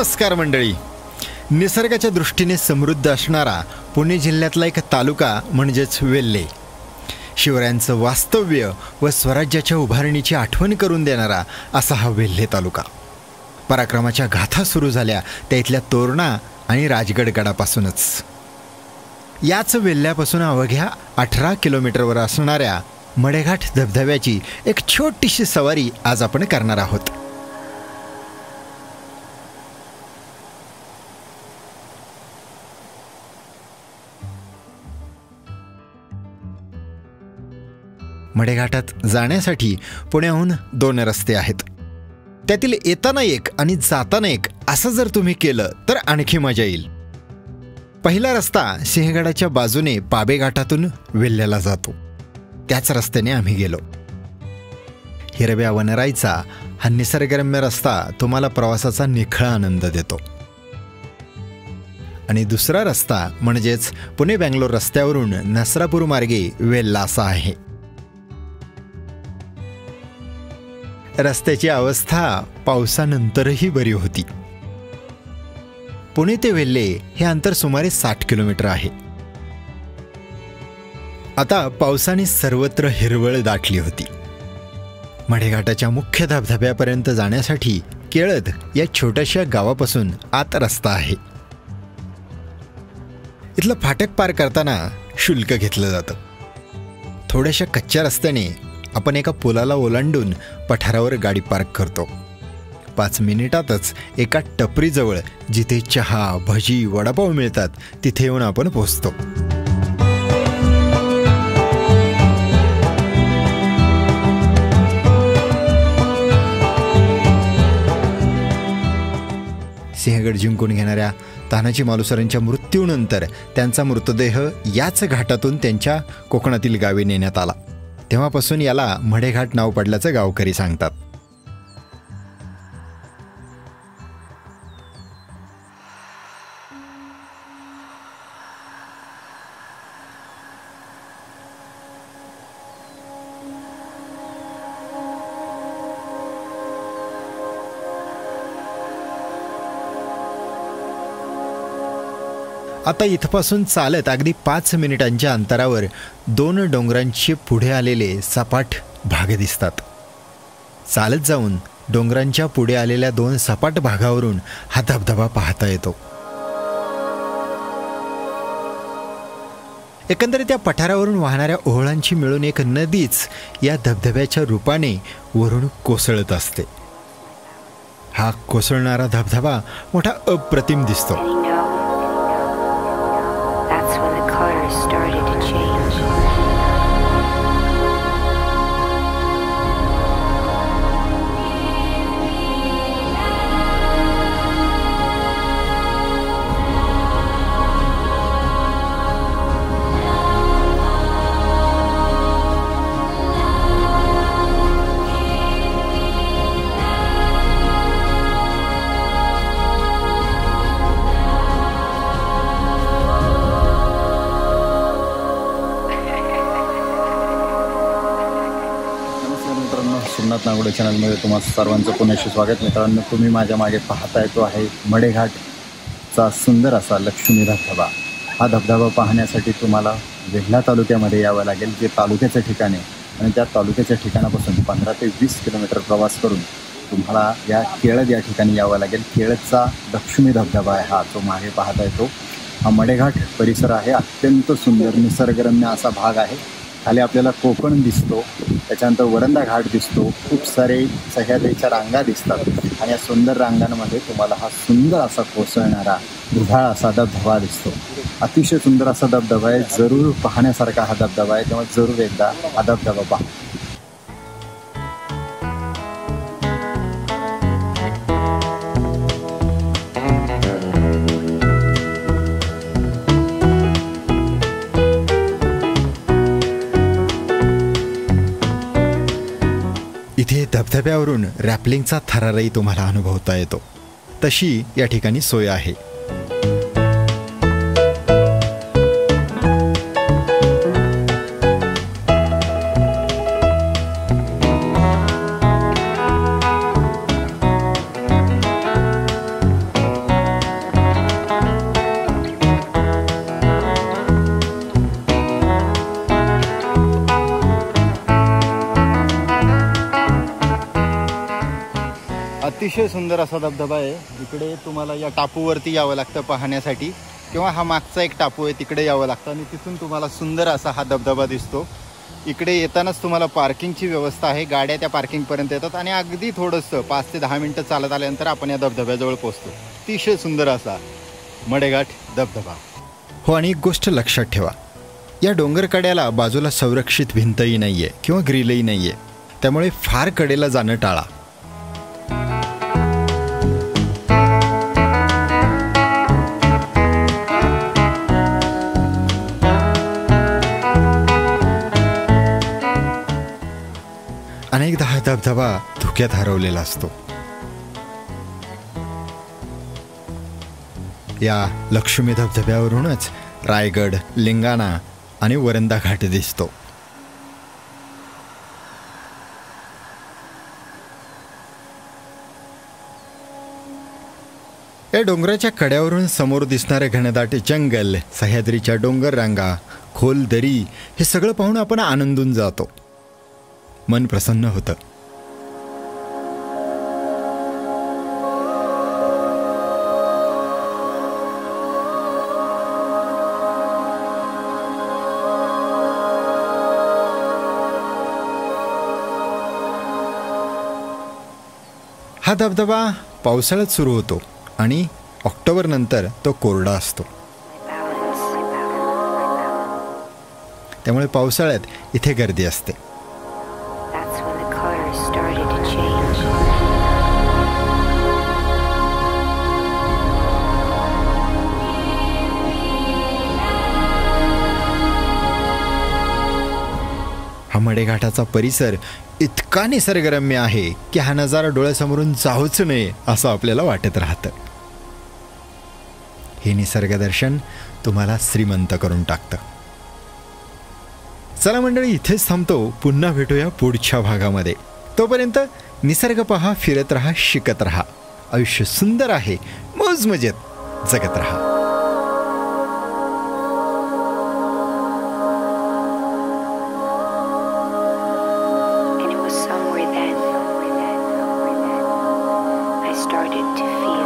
नमस्कार मंडळी. निसर्गाच्या दृष्टीने समृद्ध असणारा पुणे जिल्ह्यातला एक तालुका म्हणजेच वेल्हे. शिवरायांचं वास्तव्य व स्वराज्याच्या उभारणीची आठवण करून देणारा असा हा वेल्हे तालुका. पराक्रमाच्या गाथा सुरू झाल्या त्या इथल्या तोरणा आणि राजगड गडापासूनच. याच वेल्ह्यापासून अवघ्या 18 किलोमीटरवर असणाऱ्या मडेघाट धबधब्याची एक छोटीशी सवारी आज आपण करणार आहोत. मडेघाटात जाण्यासाठी पुण्याहून 2 रस्ते आहेत. त्यातील येताना एक आणि जाताना एक असं जर तुम्ही केलं तर आणखी मजा येईल. पहिला रस्ता सिंहगडाच्या बाजूने पाबे घाटातून वेल्ह्याला जातो. त्याच रस्त्याने आम्ही गेलो. हिरव्या वनराईचा हा निसर्गरम्य रस्ता तुम्हाला प्रवासाचा निखळा आनंद देतो. आणि दुसरा रस्ता म्हणजेच पुणे बँगलोर रस्त्यावरून नसरापूर मार्गे वेल्हा असा आहे. रस्त्याची अवस्था पावसानंतरही बरी होती. पुणे ते वेल्हे हे अंतर सुमारे 60 किलोमीटर आहे. आता पावसाने सर्वत्र हिरवळ दाटली होती. मडेघाटाच्या मुख्य धबधब्यापर्यंत जाण्यासाठी केळद या छोट्याशा गावापासून आत रस्ता आहे. इथलं फाटक पार करताना शुल्क घेतलं जातं. थोड्याशा कच्च्या रस्त्याने आपण एका पुलाला ओलांडून पठारावर गाडी पार्क करतो. 5 मिनिटातच एका टपरीजवळ जिथे चहा, भजी, वडापाव मिळतात तिथे येऊन आपण पोहोचतो. सिंहगड जिंकून घेणाऱ्या तानाजी मालुसरांच्या मृत्यूनंतर त्यांचा मृतदेह याच घाटातून त्यांच्या कोकणातील गावी नेण्यात आला. तेव्हापासून याला मडेघाट नाव पडल्याचं गावकरी सांगतात. आता इथपासून चालत अगदी 5 मिनिटांच्या अंतरावर 2 डोंगरांचे पुढे आलेले सपाट भाग दिसतात. चालत जाऊन डोंगरांच्या पुढे आलेल्या 2 सपाट भागावरून हा धबधबा पाहता येतो. एकंदरीत त्या पठारावरून वाहणाऱ्या ओहळांची मिळून एक नदीच या धबधब्याच्या रूपाने वरून कोसळत असते. हा कोसळणारा धबधबा मोठा अप्रतिम दिसतो. Started to change. Somnath Nagode चॅनलमध्ये तुम्हा सर्वांचं पुन्हा स्वागत. मित्रांनो, तुम्ही माझ्या मागे पाहताय तो आहे मडेघाटचा सुंदर असा लक्ष्मी धबधबा. हा धबधबा पाहण्यासाठी तुम्हाला वेल्हा तालुक्यामध्ये यावं लागेल, जे तालुक्याच्या ठिकाणी, आणि त्या तालुक्याच्या ठिकाणापासून 15 ते 20 किलोमीटर प्रवास करून तुम्हाला या केळद या ठिकाणी यावं लागेल. केळदचा लक्ष्मी धबधबा आहे हा, जो मागे पाहता येतो. हा मडेघाट परिसर आहे. अत्यंत सुंदर निसर्गरम्य असा भाग आहे. खाली आपल्याला कोकण दिसतो, त्याच्यानंतर वरंदा घाट दिसतो, खूप सारे सह्याद्रीच्या रांगा दिसतात, आणि या सुंदर रांगांमध्ये तुम्हाला हा सुंदर असा कोसळणारा दुधाळ असा धबधबा दिसतो. अतिशय सुंदर असा धबधबा आहे. जरूर पाहण्यासारखा हा धबधबा आहे, तेव्हा जरूर एकदा हा धबधबा पहा. इथे धबधब्यावरून रॅपलिंगचा थरारही तुम्हाला अनुभवता येतो. तशी या ठिकाणी सोय आहे. अतिशय सुंदर असा धबधबा आहे. इकडे तुम्हाला या टापूवरती यावं लागतं पाहण्यासाठी, किंवा हा मागचा एक टापू आहे तिकडे यावं लागतं आणि तिथून तुम्हाला सुंदर असा हा धबधबा दिसतो. इकडे येतानाच तुम्हाला पार्किंगची व्यवस्था आहे. गाड्या त्या पार्किंगपर्यंत येतात आणि अगदी थोडंसं 5 ते 10 मिनटं चालत आल्यानंतर आपण या धबधब्याजवळ पोहोचतो. अतिशय सुंदर असा मडेघाट धबधबा. हो, आणि एक गोष्ट लक्षात ठेवा, या डोंगर कड्याला बाजूला संरक्षित भिंतही नाही आहे किंवा ग्रिलही नाही आहे, त्यामुळे फार कडेला जाणं टाळा. अनेकदा हा धबधबा धुक्यात हरवलेला असतो. या लक्ष्मी धबधब्यावरूनच रायगड, लिंगाणा आणि वरंदा घाट दिसतो. या डोंगराच्या कड्यावरून समोर दिसणारे घनदाट जंगल, सह्याद्रीच्या डोंगर रांगा, खोल दरी, हे सगळं पाहून आपण आनंदून जातो. मन प्रसन्न होतं. हा धबधबा पावसाळ्यात सुरू होतो आणि ऑक्टोबर नंतर तो कोरडा असतो. त्यामुळे पावसाळ्यात इथे गर्दी असते. हा मडेघाटाचा परिसर इतका निसर्गरम्य आहे की हा नजारा डोळ्यासमोरून जाऊच नये असं आपल्याला वाटत राहतं. हे निसर्गदर्शन तुम्हाला श्रीमंत करून टाकतं. चला मंडळी, इथेच थांबतो. पुन्हा भेटूया पुढच्या भागामध्ये. तोपर्यंत निसर्ग पहा, फिरत राहा, शिकत राहा. आयुष्य सुंदर आहे, मौज मजेत जगत राहा. Started to feel